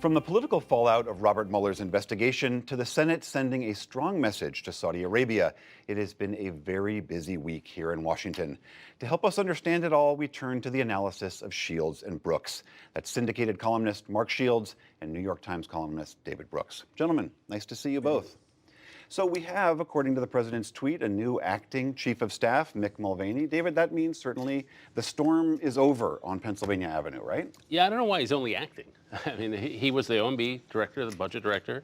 From the political fallout of Robert Mueller's investigation to the Senate sending a strong message to Saudi Arabia, it has been a very busy week here in Washington. To help us understand it all, we turn to the analysis of Shields and Brooks. That's syndicated columnist Mark Shields and New York Times columnist David Brooks. Gentlemen, nice to see you both. So we have, according to the president's tweet, a new acting chief of staff, Mick Mulvaney. David, that means certainly the storm is over on Pennsylvania Avenue, right? Yeah, I don't know why he's only acting. I mean, he was the OMB director, the budget director.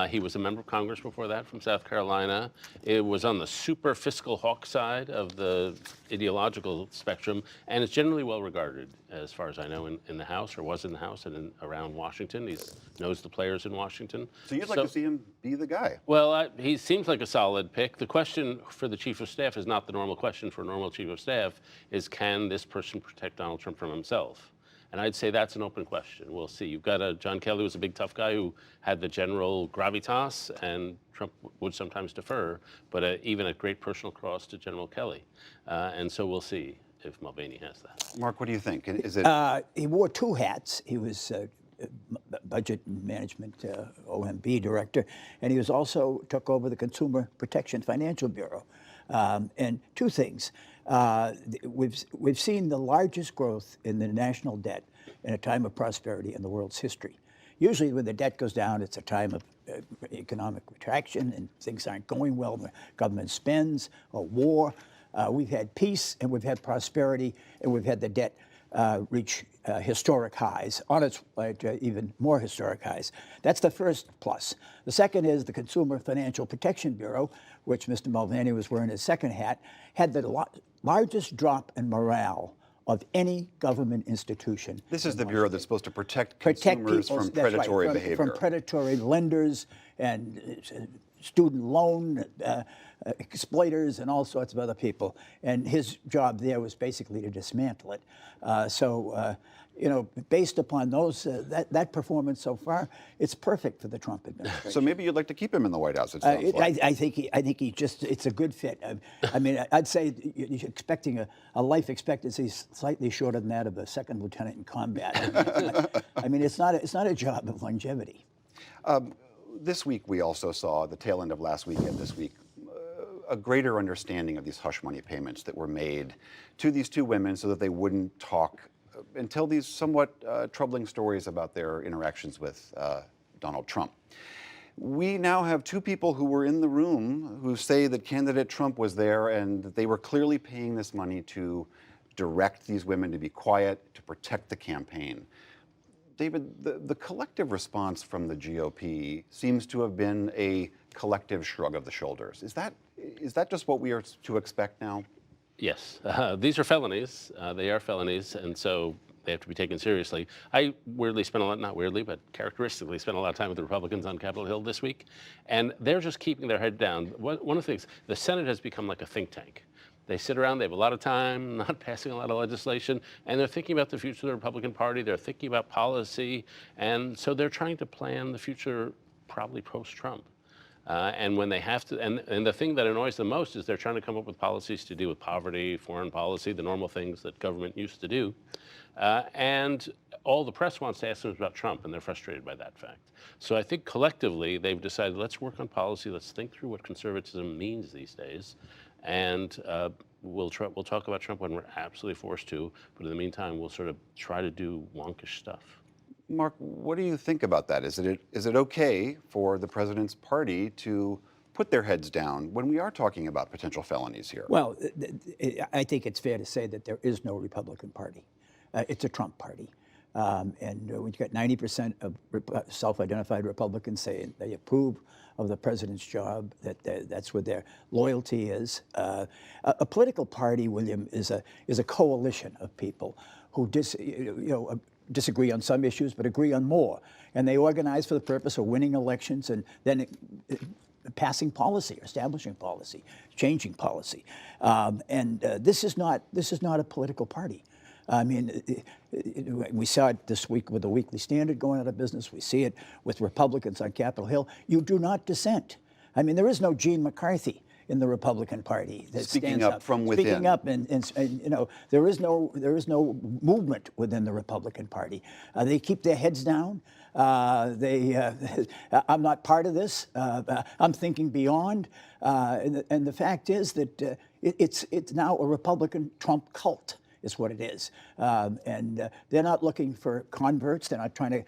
He was a member of Congress before that from South Carolina. It was on the super fiscal hawk side of the ideological spectrum, and it's generally well regarded, as far as I know, in the House, or was in the House and around Washington. He knows the players in Washington. So you'd like to see him be the guy? Well, he seems like a solid pick. The question for the chief of staff is not the normal question for a normal chief of staff, is can this person protect Donald Trump from himself? And I'd say that's an open question. We'll see. You've got John Kelly, was a big tough guy who had the general gravitas, and Trump would sometimes defer, but even at great personal cost to General Kelly. And so we'll see if Mulvaney has that. Mark, what do you think? Is it? He wore two hats. He was budget management OMB director, and he was also took over the Consumer Protection Financial Bureau. And two things. We've seen the largest growth in the national debt in a time of prosperity in the world's history. Usually when the debt goes down, it's a time of economic retraction and things aren't going well. The government spends, or war. We've had peace and we've had prosperity and we've had the debt reach historic highs, on its way to even more historic highs. That's the first plus. The second is the Consumer Financial Protection Bureau, which Mr. Mulvaney was wearing his second hat, had the largest drop in morale of any government institution. This is the bureau that's supposed to protect consumers from predatory behavior. From predatory lenders and student loan exploiters and all sorts of other people. And his job there was basically to dismantle it. You know, based upon those that performance so far, it's perfect for the Trump administration. So maybe you'd like to keep him in the White House. It sounds like. I think he just, it's a good fit. I mean, I'd say you're expecting a life expectancy slightly shorter than that of a second lieutenant in combat. I mean, it's not a job of longevity. This week we also saw, the tail end of last week and this week, a greater understanding of these hush money payments that were made to these two women so that they wouldn't talk and tell these somewhat troubling stories about their interactions with Donald Trump. We now have two people who were in the room who say that candidate Trump was there and that they were clearly paying this money to direct these women to be quiet, to protect the campaign. David, the collective response from the GOP seems to have been a collective shrug of the shoulders. Is that just what we are to expect now? Yes, these are felonies. They are felonies, and so they have to be taken seriously. I weirdly spent a lot, not weirdly, but characteristically spent a lot of time with the Republicans on Capitol Hill this week, and they're just keeping their head down. One of the things, the Senate has become like a think tank. They sit around, they have a lot of time, not passing a lot of legislation, and they're thinking about the future of the Republican Party, they're thinking about policy, and so they're trying to plan the future probably post-Trump. And when they have to, and the thing that annoys them most is they're trying to come up with policies to deal with poverty, foreign policy, the normal things that government used to do. And all the press wants to ask them about Trump, and they're frustrated by that fact. So I think collectively they've decided, let's work on policy, let's think through what conservatism means these days, and we'll talk about Trump when we're absolutely forced to, but in the meantime, we'll sort of try to do wonkish stuff. Mark, what do you think about that? Is it okay for the president's party to put their heads down when we are talking about potential felonies here? Well, I think it's fair to say that there is no Republican Party. It's a Trump party. And we've got 90% of self-identified Republicans saying they approve of the president's job, that's where their loyalty is. A political party, William, is a coalition of people who disagree on some issues but agree on more. And they organize for the purpose of winning elections and then passing policy, establishing policy, changing policy. This is not a political party. I mean, we saw it this week with the Weekly Standard going out of business. We see it with Republicans on Capitol Hill. You do not dissent. I mean, there is no Gene McCarthy in the Republican Party that speaking stands up from within. Speaking up, and you know, there is no movement within the Republican Party. They keep their heads down. I'm not part of this. I'm thinking beyond. And the fact is that it's now a Republican Trump cult is what it is. And they're not looking for converts. They're not trying to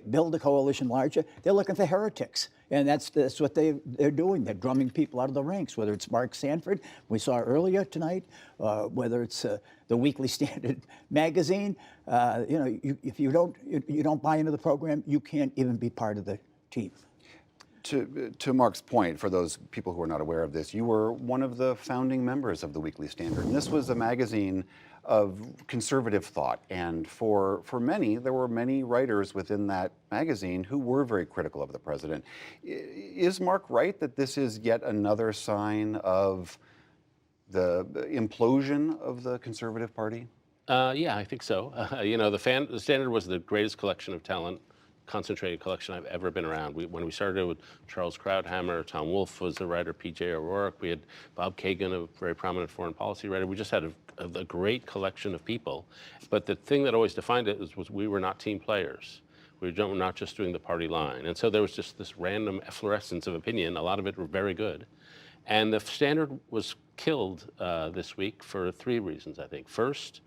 build a coalition larger. They're looking for heretics. And that's what they're doing. They're drumming people out of the ranks, whether it's Mark Sanford, we saw earlier tonight, whether it's the Weekly Standard magazine. If you don't buy into the program, you can't even be part of the team. To Mark's point, for those people who are not aware of this, you were one of the founding members of the Weekly Standard. And this was a magazine of conservative thought. And for many, there were many writers within that magazine who were very critical of the president. Is Mark right that this is yet another sign of the implosion of the Conservative Party? Yeah, I think so. The Standard was the greatest collection of talent, concentrated collection I've ever been around. When we started with Charles Krauthammer, Tom Wolfe was the writer, P.J. O'Rourke, we had Bob Kagan, a very prominent foreign policy writer. We just had a great collection of people. But the thing that always defined it was we were not team players. We were not just doing the party line. And so there was just this random efflorescence of opinion. A lot of it were very good. And the Standard was killed this week for three reasons, I think. First,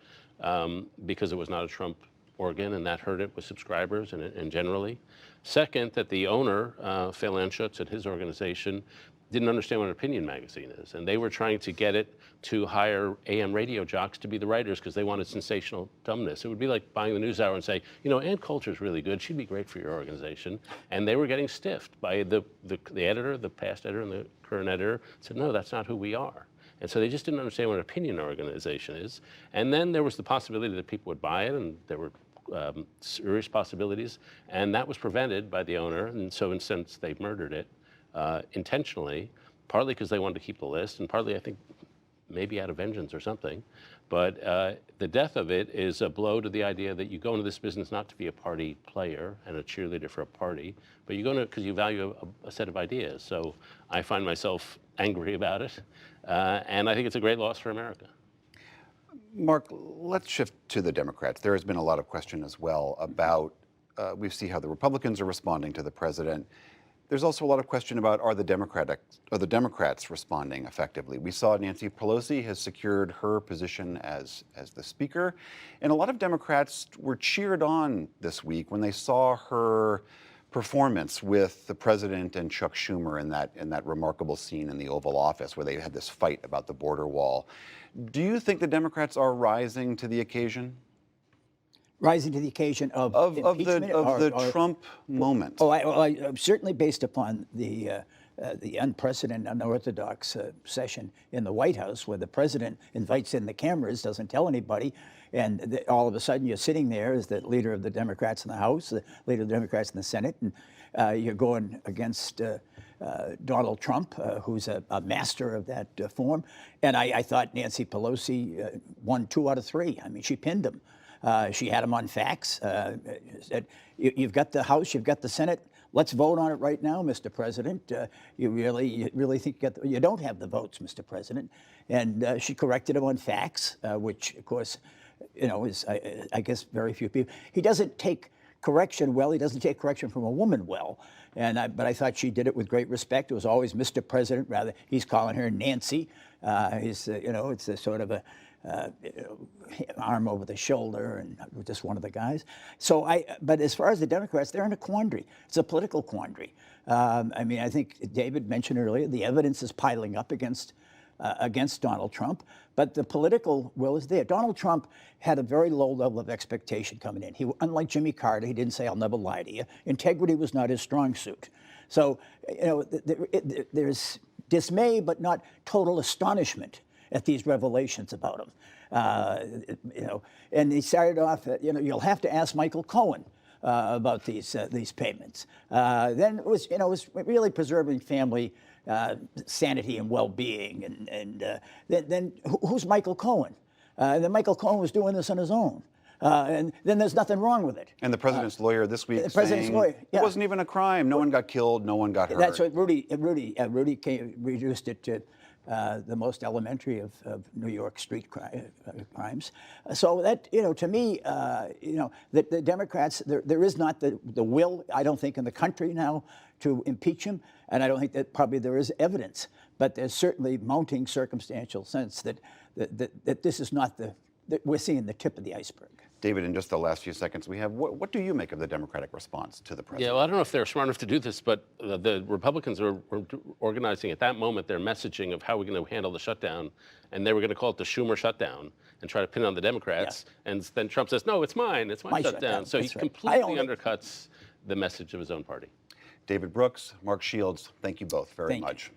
because it was not a Trump organ, and that hurt it with subscribers and generally. Second, that the owner, Phil Anschutz at his organization, didn't understand what an opinion magazine is. And they were trying to get it to hire AM radio jocks to be the writers because they wanted sensational dumbness. It would be like buying the NewsHour and say, Ann Coulter's really good. She'd be great for your organization. And they were getting stiffed by the editor, the past editor and the current editor said, no, that's not who we are. And so they just didn't understand what an opinion organization is. And then there was the possibility that people would buy it, and there were serious possibilities. And that was prevented by the owner. And so in a sense, they murdered it intentionally, partly because they wanted to keep the list, and partly, I think, maybe out of vengeance or something. But the death of it is a blow to the idea that you go into this business not to be a party player and a cheerleader for a party, but you go into it because you value a set of ideas. So I find myself angry about it, and I think it's a great loss for America. Mark, let's shift to the Democrats. There has been a lot of question as well about, we see how the Republicans are responding to the president. There's also a lot of question about are the Democrats responding effectively? We saw Nancy Pelosi has secured her position as the speaker, and a lot of Democrats were cheered on this week when they saw her performance with the president and Chuck Schumer in that remarkable scene in the Oval Office where they had this fight about the border wall. Do you think the Democrats are rising to the occasion? Rising to the occasion of the Trump moment. Certainly based upon the unprecedented, unorthodox session in the White House, where the president invites in the cameras, doesn't tell anybody, and all of a sudden you're sitting there as the leader of the Democrats in the House, the leader of the Democrats in the Senate, and you're going against Donald Trump, who's a master of that form. And I thought Nancy Pelosi won 2 out of 3. I mean, she pinned him. She had him on facts. Said, you've got the House, you've got the Senate. Let's vote on it right now, Mr. President. You really think you don't have the votes, Mr. President? And she corrected him on facts, which, of course, is I guess very few people. He doesn't take correction well. He doesn't take correction from a woman well. But I thought she did it with great respect. It was always Mr. President, rather. He's calling her Nancy. It's a sort of a arm over the shoulder, and just one of the guys. But as far as the Democrats, they're in a quandary. It's a political quandary. I think David mentioned earlier, the evidence is piling up against Donald Trump, but the political will is there. Donald Trump had a very low level of expectation coming in. Unlike Jimmy Carter, he didn't say, "I'll never lie to you." Integrity was not his strong suit. So, there's dismay, but not total astonishment at these revelations about him. And he started off, you'll have to ask Michael Cohen about these payments. Then it was really preserving family sanity and well-being. And then who's Michael Cohen? And then Michael Cohen was doing this on his own. And then there's nothing wrong with it. And the president's lawyer this week saying lawyer, it wasn't even a crime. No one got killed. No one got hurt. That's what Rudy reduced it to the most elementary of New York street crimes. So that, to me, the Democrats, there is not the will, I don't think, in the country now to impeach him, and I don't think that probably there is evidence, but there's certainly mounting circumstantial sense that this is not that we're seeing the tip of the iceberg. David, in just the last few seconds we have, what do you make of the Democratic response to the president? Yeah, well, I don't know if they're smart enough to do this, but the Republicans were organizing at that moment their messaging of how we're going to handle the shutdown, and they were going to call it the Schumer shutdown and try to pin it on the Democrats. Yeah. And then Trump says, no, it's mine my shutdown. So he completely undercuts the message of his own party. David Brooks, Mark Shields, thank you both very much.